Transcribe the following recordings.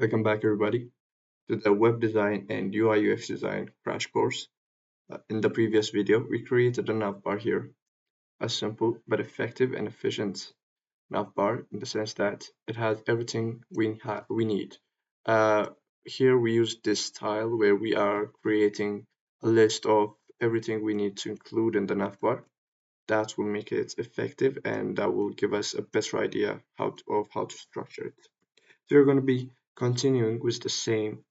Welcome back, everybody, to the Web Design and UI UX Design crash course. In the previous video, we created a navbar here, a simple but effective and efficient navbar in the sense that it has everything we need. Uh, Here we use this style where we are creating a list of everything we need to include in the navbar. That will make it effective and that will give us a better idea of how to structure it. So we're going to be continuing with the same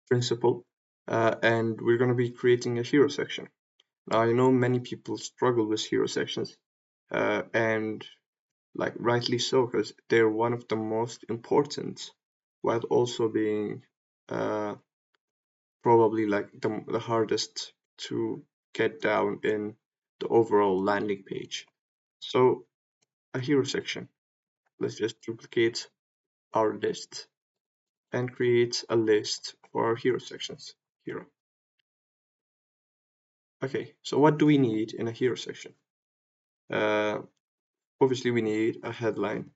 principle, and we're going to be creating a hero section. Now, I know many people struggle with hero sections, and like rightly so, because they're one of the most important, while also being uh, probably like the hardest to get down in the overall landing page. So, a hero section. Let's just duplicate our list and create a list for our hero sections. Hero. Okay, so what do we need in a hero section? Uh, Obviously, we need a headline,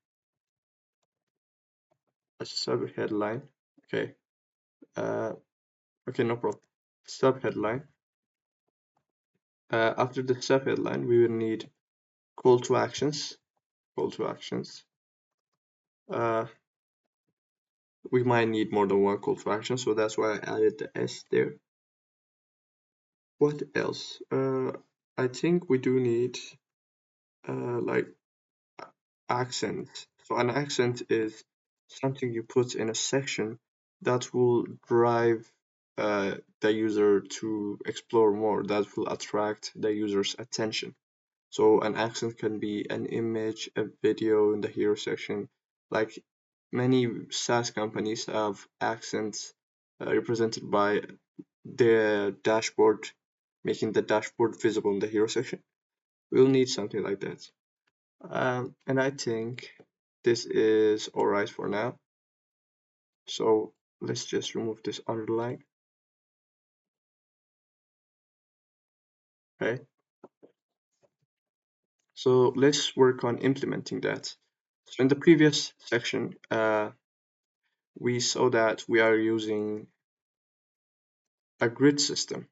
a sub-headline. Okay, uh, okay, no problem. Sub-headline. After the sub-headline, we will need call to actions. Call to actions. Uh, we might need more than one call to action, so that's why I added the S there. What else? I think we do need like accent. So an accent is something you put in a section that will drive the user to explore more, that will attract the user's attention. So an accent can be an image, a video in the hero section. Like many SaaS companies have accents represented by the dashboard, making the dashboard visible in the hero section. We'll need something like that. And I think this is alright for now. So let's just remove this underline. Okay. So let's work on implementing that. So in the previous section, we saw that we are using a grid system.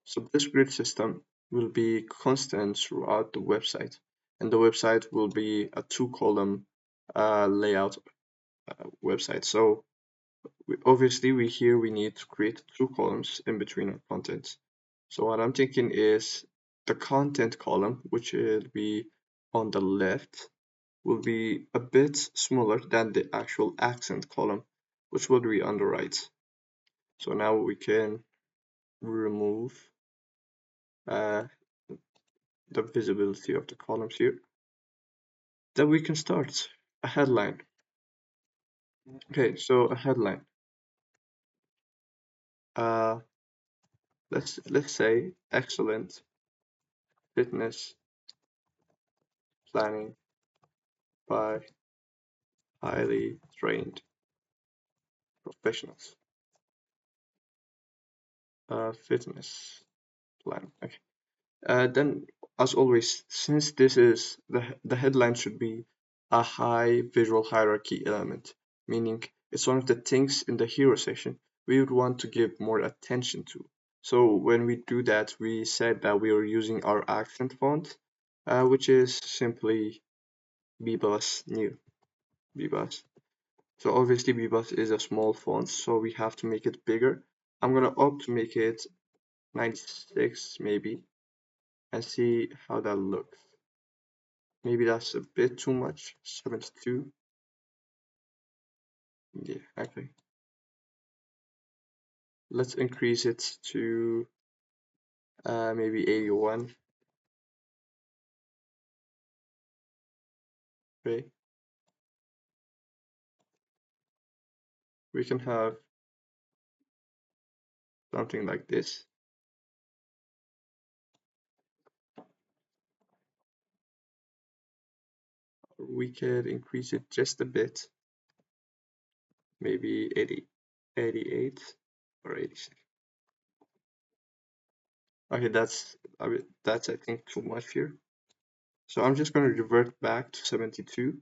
So this grid system will be constant throughout the website, and the website will be a two-column layout website. So obviously we need to create two columns in between our content. So what I'm thinking is the content column, which will be on the left, will be a bit smaller than the actual accent column, which will be on the right. So now we can remove uh, the visibility of the columns here. Then we can start a headline. Okay, so a headline. Uh, let's say excellent fitness planning by highly trained professionals. Fitness plan. Okay. Then, as always, since this is the headline should be a high visual hierarchy element, meaning it's one of the things in the hero section we would want to give more attention to. So when we do that, we said that we are using our accent font, which is simply Bebas new Bebas. So obviously Bebas is a small font, so we have to make it bigger. I'm gonna opt to make it 96 maybe and see how that looks. Maybe that's a bit too much. 72. Yeah, okay. Let's increase it to maybe 81. Okay. We can have something like this. We could increase it just a bit. Maybe 80, 88 or 86. Okay, that's I think too much here. So I'm just going to revert back to 72.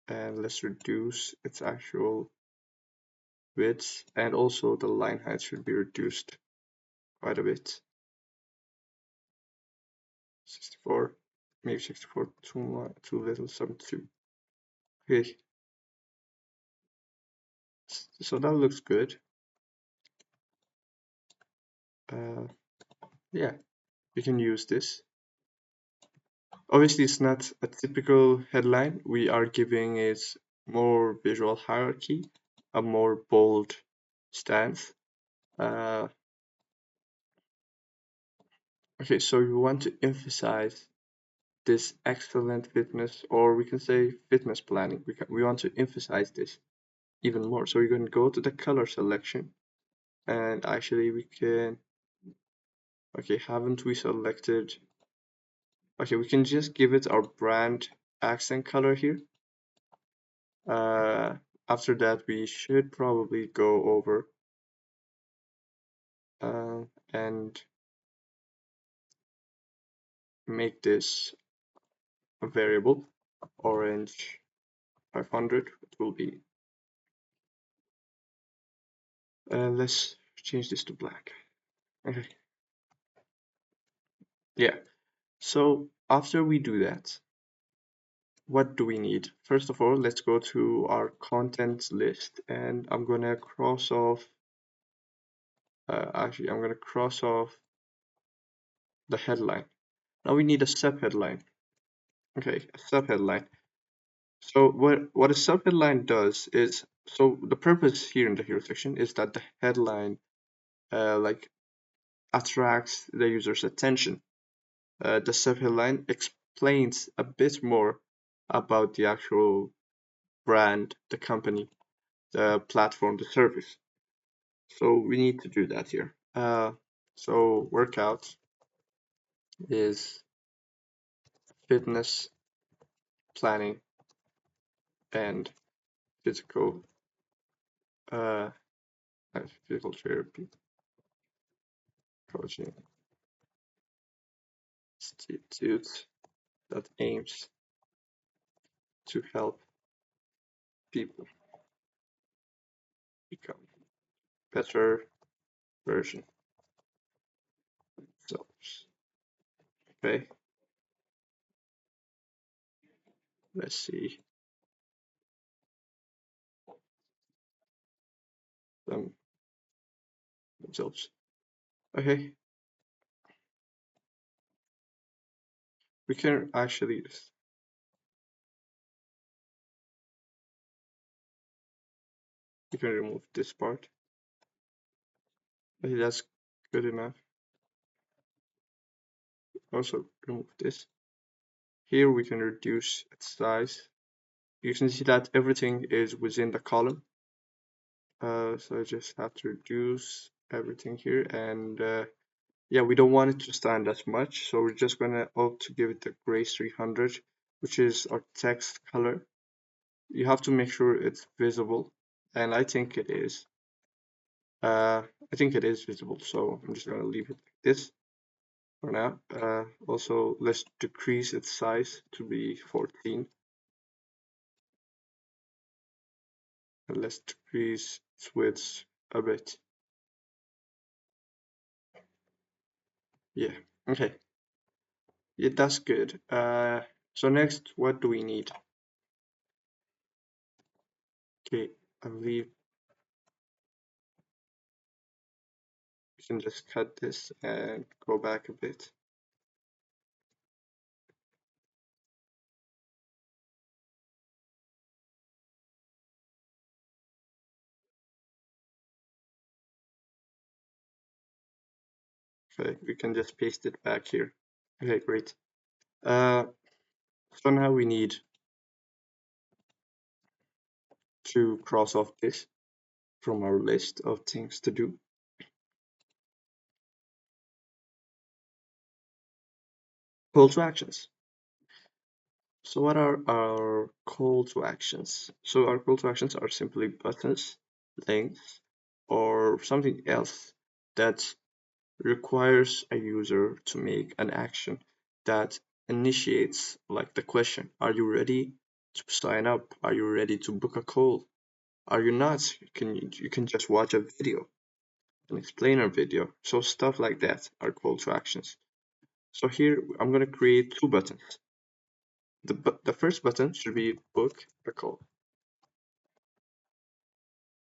and let's reduce its actual width, and also the line height should be reduced quite a bit. 64, maybe 64 too much, too little, 72. Okay, so that looks good. Yeah, we can use this. Obviously, it's not a typical headline. We are giving it more visual hierarchy, a more bold stance. Okay, so you want to emphasize this excellent fitness, or we can say fitness planning. We want to emphasize this even more. So we're going to go to the color selection, and actually we can, okay, haven't we selected, okay, we can just give it our brand accent color here. After that, we should probably go over and make this a variable. Orange 500, it will be. Let's change this to black. Okay. Yeah. So after we do that, what do we need? First of all, let's go to our content list, and I'm gonna cross off. Actually, I'm gonna cross off the headline. Now we need a subheadline. Okay, a subheadline. So what a subheadline does is, so the purpose here in the hero section is that the headline like attracts the user's attention. The subheadline explains a bit more about the actual brand, the company, the platform, the service. So we need to do that here. So workout is fitness planning and physical uh, physical therapy coaching institute that aims to help people become better version of themselves. Okay, let's see them themselves. Okay, we can actually we can remove this part. Okay, that's good enough. Also remove this. Here we can reduce its size. You can see that everything is within the column. So I just have to reduce everything here, and yeah, we don't want it to stand as much, so we're just gonna opt to give it the gray 300, which is our text color. You have to make sure it's visible, and I think it is. I think it is visible, so I'm just gonna leave it like this for now. Also, let's decrease its size to be 14. And let's decrease its width a bit. Yeah, okay. Yeah, that's good. So next, what do we need? Okay, I believe we can just cut this and go back a bit. Okay, we can just paste it back here. Okay, great. So now we need to cross off this from our list of things to do. Call to actions. So what are our call to actions? So our call to actions are simply buttons, links, or something else that requires a user to make an action that initiates like the question, are you ready? to sign up? Are you ready to book a call? Are you not? You can just watch a video, an explainer video. So stuff like that are call to actions. So here I'm gonna create two buttons. The first button should be book a call.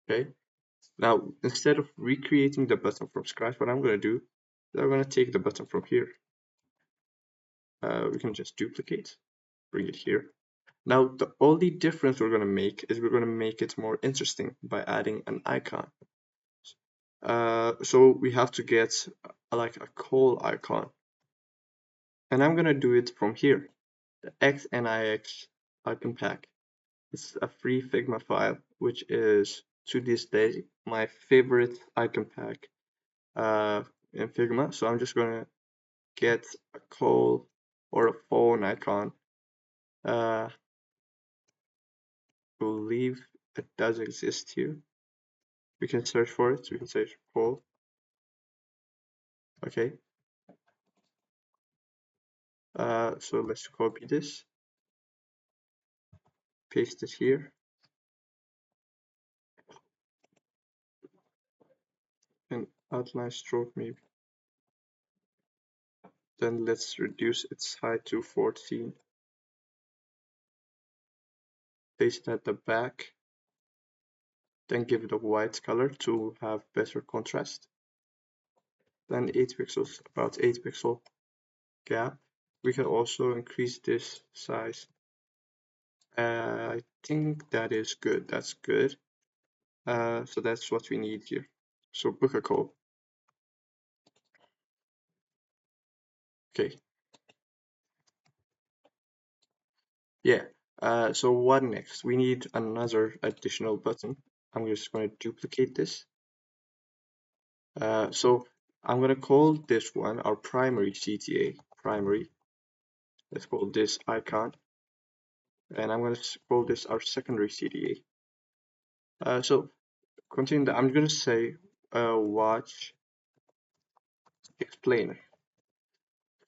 Okay. Now instead of recreating the button from scratch, what I'm gonna do is I'm gonna take the button from here. We can just duplicate, bring it here. Now the only difference we're gonna make is we're gonna make it more interesting by adding an icon. So we have to get like a call icon, and I'm gonna do it from here. The XNIX icon pack. It's a free Figma file, which is to this day my favorite icon pack in Figma. So I'm just gonna get a call or a phone icon. Believe it does exist here. We can search for it. We can search call. Okay. So let's copy this, paste it here, and outline stroke maybe. Then let's reduce its height to 14. Paste it at the back. Then give it a white color to have better contrast. Then 8 pixels, about 8 pixel gap. We can also increase this size. I think that is good. That's good. So that's what we need here. So book a call. Okay. Yeah. So what next? We need another additional button. I'm just going to duplicate this. So I'm going to call this one our primary CTA. Primary. Let's call this icon. And I'm going to call this our secondary CTA. So continue that. I'm going to say watch explainer.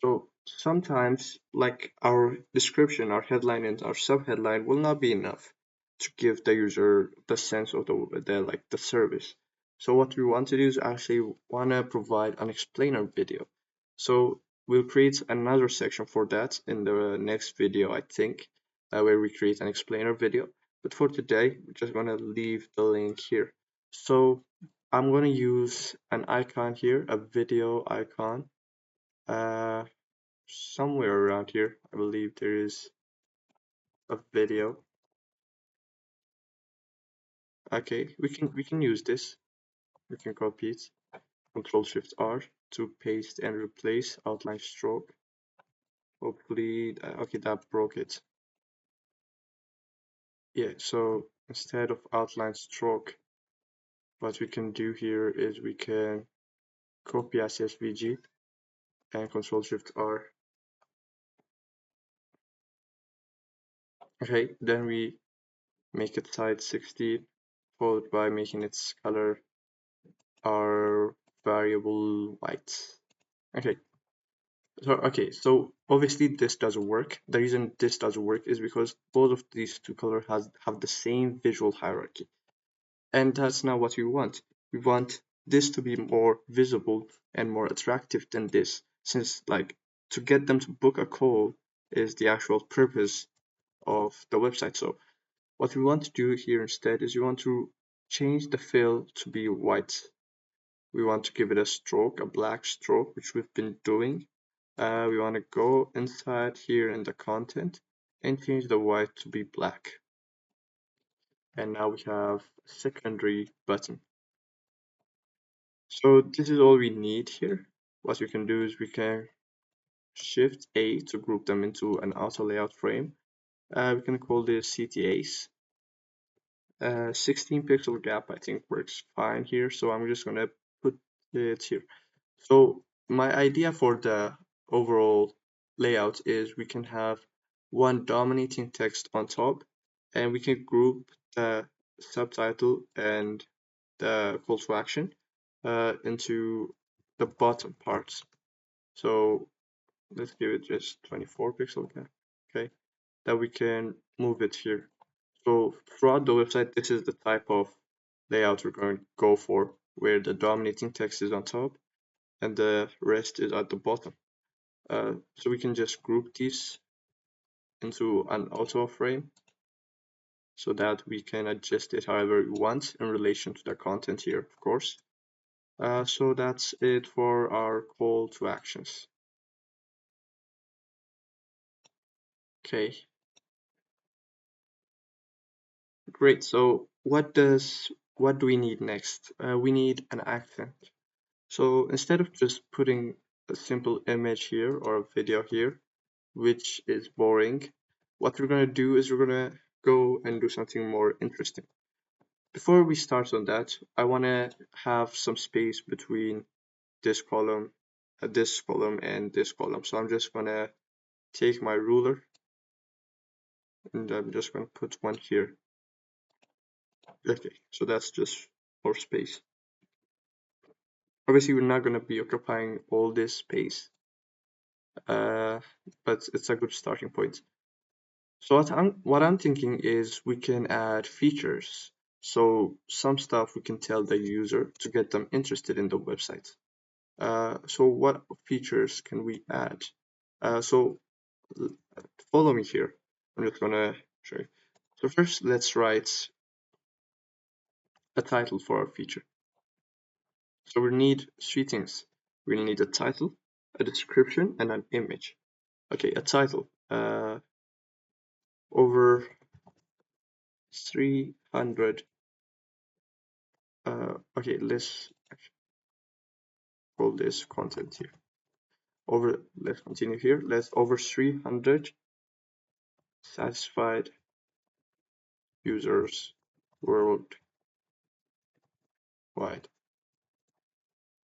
So sometimes, like our description, our headline, and our subheadline will not be enough to give the user the sense of the service. So what we want to do is actually want to provide an explainer video. So we'll create another section for that in the next video, I think, where we create an explainer video. But for today, we're just gonna leave the link here. So I'm gonna use an icon here, a video icon. Uh, Somewhere around here, I believe there is a video. Okay, we can use this. We can copy it. Control Shift R to paste and replace outline stroke. Hopefully, okay, that broke it. Yeah, so instead of outline stroke, what we can do here is we can copy as SVG and Control Shift R. Okay, then we make it size 60, followed by making its color our variable white. Okay. So obviously this doesn't work. The reason this doesn't work is because both of these two colors have the same visual hierarchy. And that's not what we want. We want this to be more visible and more attractive than this, since like to get them to book a call is the actual purpose of the website. So what we want to do here instead is we want to change the fill to be white. We want to give it a stroke, a black stroke, which we've been doing. We want to go inside here in the content and change the white to be black. And now we have a secondary button. So this is all we need here. What we can do is we can Shift A to group them into an auto layout frame. We can call this CTAs. 16 pixel gap I think works fine here, so I'm just gonna put it here. So my idea for the overall layout is we can have one dominating text on top, and we can group the subtitle and the call to action into the bottom parts. So let's give it just 24 pixel gap. Okay, that we can move it here. So throughout the website, this is the type of layout we're going to go for, where the dominating text is on top and the rest is at the bottom. So we can just group these into an auto frame so that we can adjust it however we want in relation to the content here, of course. So that's it for our call to actions. Okay, great. So what do we need next? We need an accent. So instead of just putting a simple image here or a video here, which is boring, what we're gonna do is we're gonna go and do something more interesting. Before we start on that, I wanna have some space between this column and this column. So I'm just gonna take my ruler and I'm just gonna put one here. Okay, so that's just more space. Obviously, we're not gonna be occupying all this space, but it's a good starting point. So what I'm thinking is we can add features. So some stuff we can tell the user to get them interested in the website. So what features can we add? So follow me here. I'm just gonna show you. So first, let's write a title for our feature. So we need three things. We need a title, a description, and an image. Okay, a title. Over 300. Okay, let's call this content here. Let's continue here. Let's over 300 satisfied users worldwide.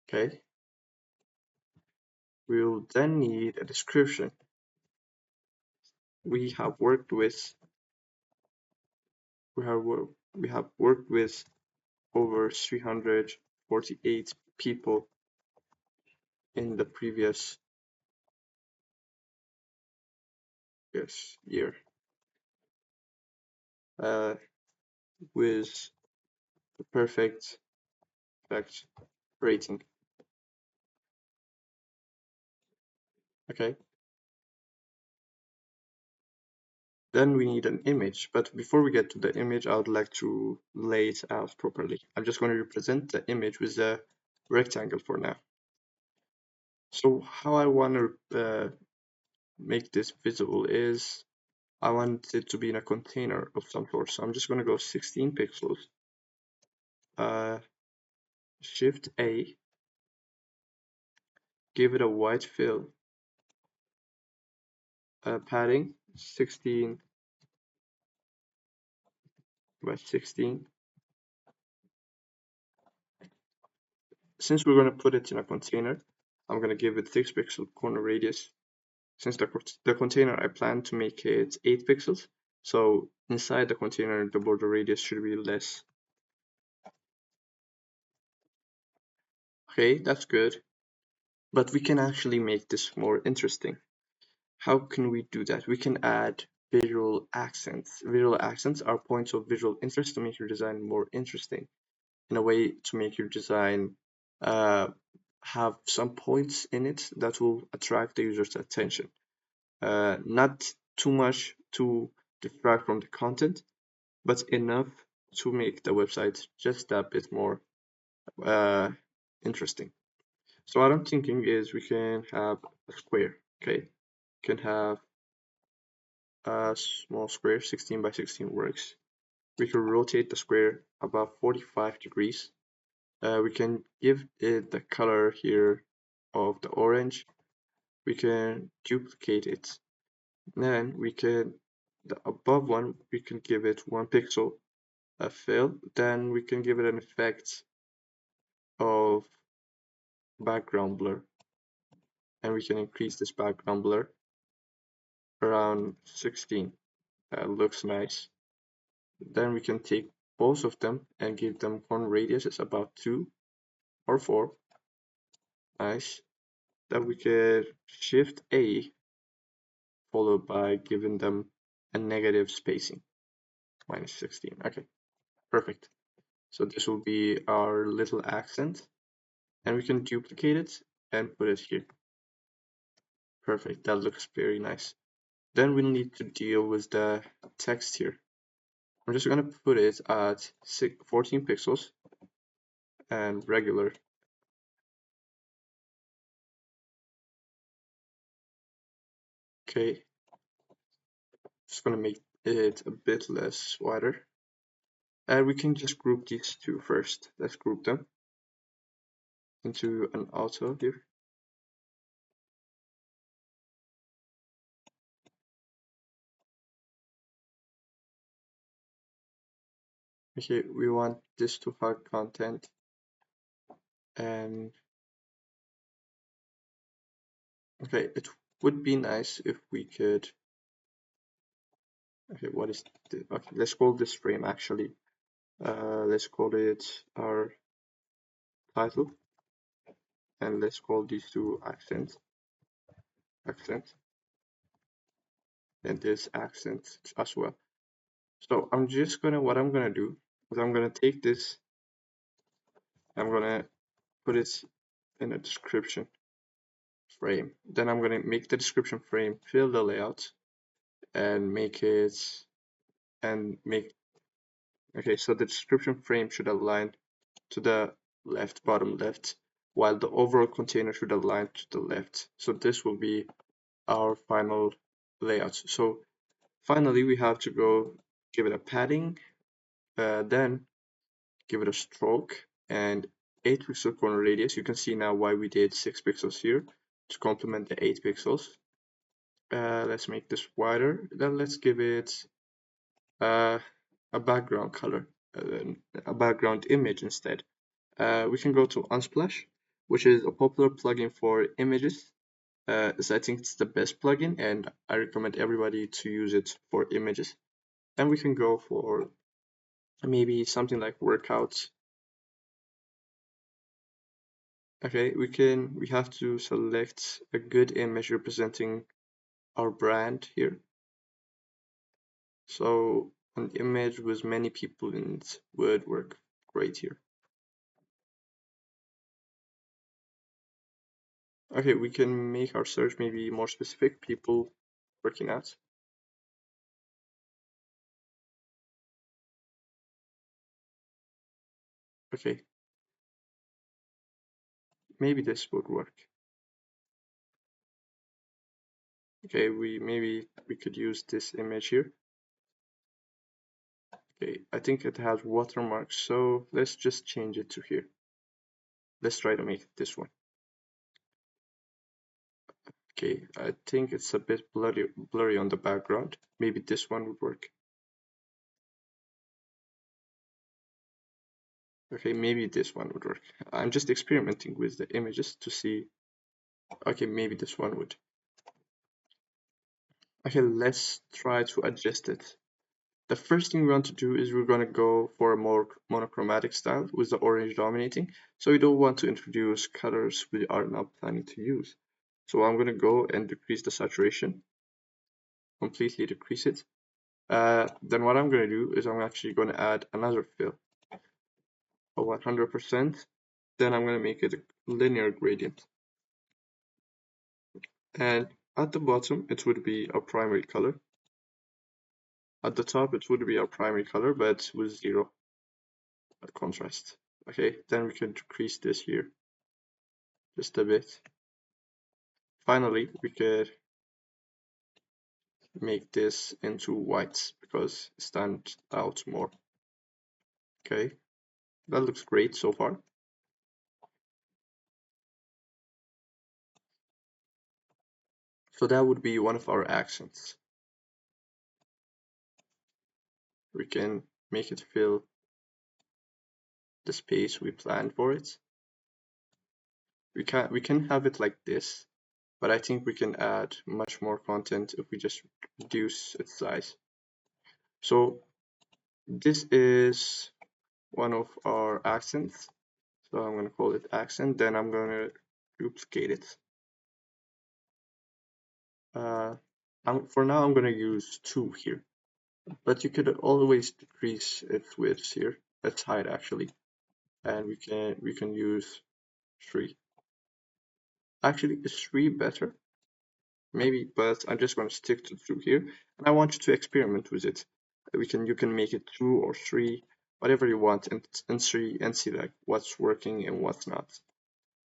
Okay. We'll then need a description. We have worked with we have worked with over 348 people in the previous year uh, with the perfect rating. Okay. Then we need an image, but before we get to the image, I would like to lay it out properly. I'm just going to represent the image with a rectangle for now. So how I want to make this visible is I want it to be in a container of some sort. So I'm just going to go 16 pixels, Shift A, give it a white fill, padding 16 by 16. Since we're going to put it in a container, I'm going to give it 6 pixel corner radius. Since the container I plan to make it 8 pixels, so inside the container the border radius should be less. Okay, that's good. But we can actually make this more interesting. How can we do that? We can add visual accents. Visual accents are points of visual interest to make your design more interesting. In a way to make your design have some points in it that will attract the user's attention. Not too much to distract from the content, but enough to make the website just a bit more uh, interesting. So what I'm thinking is we can have a square. Okay, we can have a small square, 16 by 16 works. We can rotate the square about 45 degrees. We can give it the color here of the orange. We can duplicate it. Then we can, the above one, we can give it 1 pixel a fill. Then we can give it an effect of background blur. And we can increase this background blur around 16. Looks nice. Then we can take both of them and give them corner radius is about 2 or 4. Nice. Then we can Shift A followed by giving them and negative spacing, minus 16. Okay, perfect. So this will be our little accent, and we can duplicate it and put it here. Perfect, that looks very nice. Then we'll need to deal with the text here. I'm just gonna put it at 14 pixels and regular. Okay, just gonna make it a bit less wider. And we can just group these two first. Let's group them into an auto here. Okay, we want this to hard content, and okay, it would be nice if we could. Okay, what is the, okay? Let's call this frame actually. Let's call it our title, and let's call these two accent, and this accent as well. So I'm just gonna, what I'm gonna do is I'm gonna take this, I'm gonna put it in a description frame. Then I'm gonna make the description frame fill the layout and make it and make okay, so the description frame should align to the left, bottom left, while the overall container should align to the left. So this will be our final layout. So finally we have to go give it a padding, then give it a stroke and 8 pixel corner radius. You can see now why we did 6 pixels here to complement the 8 pixels. Let's make this wider. Then let's give it uh, a background color, a background image instead. We can go to Unsplash, which is a popular plugin for images. So I think it's the best plugin, and I recommend everybody to use it for images. Then we can go for maybe something like workouts. Okay, we have to select a good image representing our brand here. So an image with many people in it would work great here. Okay, we can make our search maybe more specific, people working out. Okay, maybe this would work. Okay, maybe we could use this image here. Okay, I think it has watermarks, so let's just change it to here. Let's try to make it this one. Okay, I think it's a bit blurry on the background. Maybe this one would work. Okay, maybe this one would work. I'm just experimenting with the images to see. Okay, maybe this one would. Okay, let's try to adjust it. The first thing we want to do is we're going to go for a more monochromatic style with the orange dominating. So we don't want to introduce colors we are not planning to use. So I'm going to go and decrease the saturation, completely decrease it. Then what I'm going to do is I'm actually going to add another fill of 100%. Then I'm going to make it a linear gradient. And at the bottom, it would be our primary color. At the top, it would be our primary color, but with 0 contrast. Okay, then we can decrease this here just a bit. Finally, we could make this into white because it stands out more. Okay, that looks great so far. So that would be one of our accents. We can make it fill the space we planned for it. We can have it like this, but I think we can add much more content if we just reduce its size. So this is one of our accents. So I'm going to call it accent. Then I'm going to duplicate it. For now, I'm gonna use 2 here, but you could always decrease its width here, its height actually, and we can use 3. Actually, is 3 better? Maybe, but I'm just gonna stick to 2 here, and I want you to experiment with it. You can make it 2 or 3, whatever you want, and see like what's working and what's not.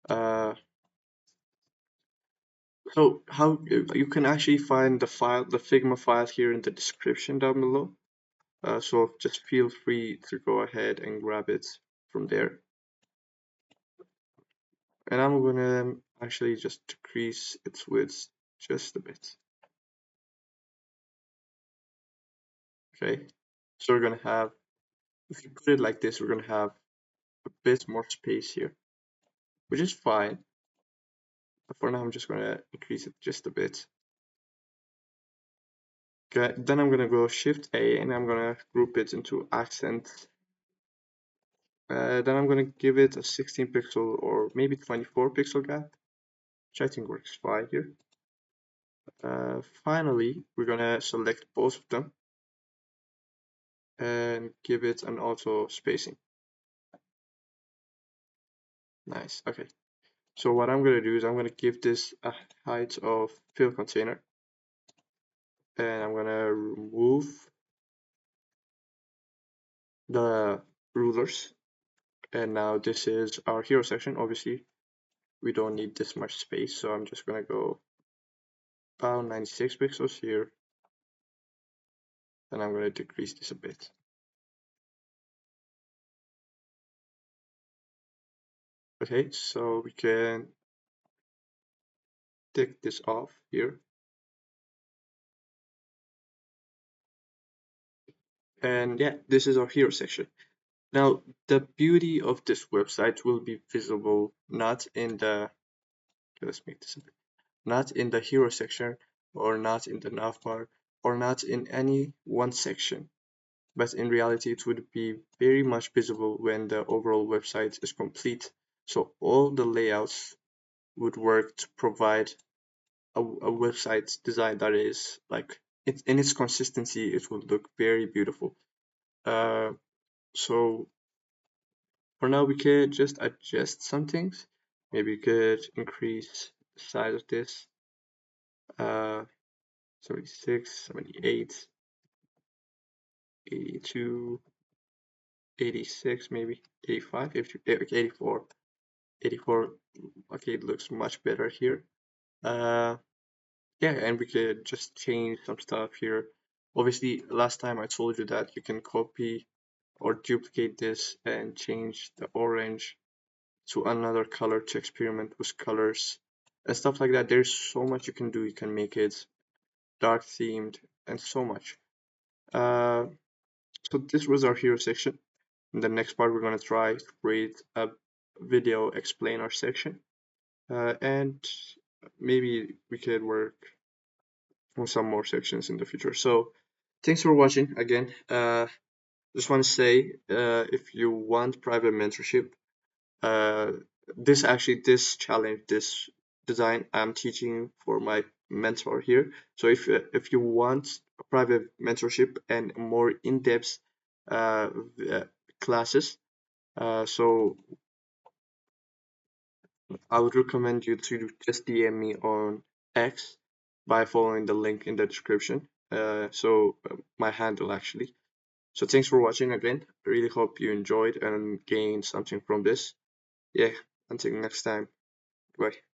Uh, so how you can actually find the Figma file here in the description down below. So just feel free to go ahead and grab it from there. And I'm gonna actually just decrease its width just a bit. Okay, so we're gonna have, if you put it like this, we're gonna have a bit more space here, which is fine. But for now, I'm just gonna increase it just a bit. Okay, then I'm gonna go Shift A and I'm gonna group it into accent. Then I'm gonna give it a 16 pixel or maybe 24 pixel gap, which I think works fine here. Finally, we're gonna select both of them and give it an auto spacing. Nice. Okay. So what I'm gonna do is I'm gonna give this a height of fill container, and I'm gonna remove the rulers. And now this is our hero section. Obviously, we don't need this much space, so I'm just gonna go about 96 pixels here, and I'm gonna decrease this a bit. Okay, so we can take this off here. And yeah, this is our hero section. Now, the beauty of this website will be visible not in the, let's make this a bit, not in the hero section, or not in the navbar, or not in any one section, but in reality it would be very much visible when the overall website is complete. So all the layouts would work to provide a website design that is like, in its consistency, it would look very beautiful. So for now, we could just adjust some things. Maybe we could increase the size of this. 76, 78, 82, 86, maybe 85, 84, 84. Okay, it looks much better here. Yeah, and we could just change some stuff here. Obviously, last time I told you that you can copy or duplicate this and change the orange to another color to experiment with colors and stuff like that. There's so much you can do. You can make it dark themed and so much. So this was our hero section. In the next part, we're going to try to create a video explain our section, and maybe we could work on some more sections in the future. So thanks for watching again. Just want to say, if you want private mentorship, uh, this challenge, this design, I'm teaching for my mentor here. So if you want a private mentorship and more in-depth uh, uh, classes, so I would recommend you to just DM me on X by following the link in the description. My handle actually. So thanks for watching again. I really hope you enjoyed and gained something from this. Yeah, until next time. Bye.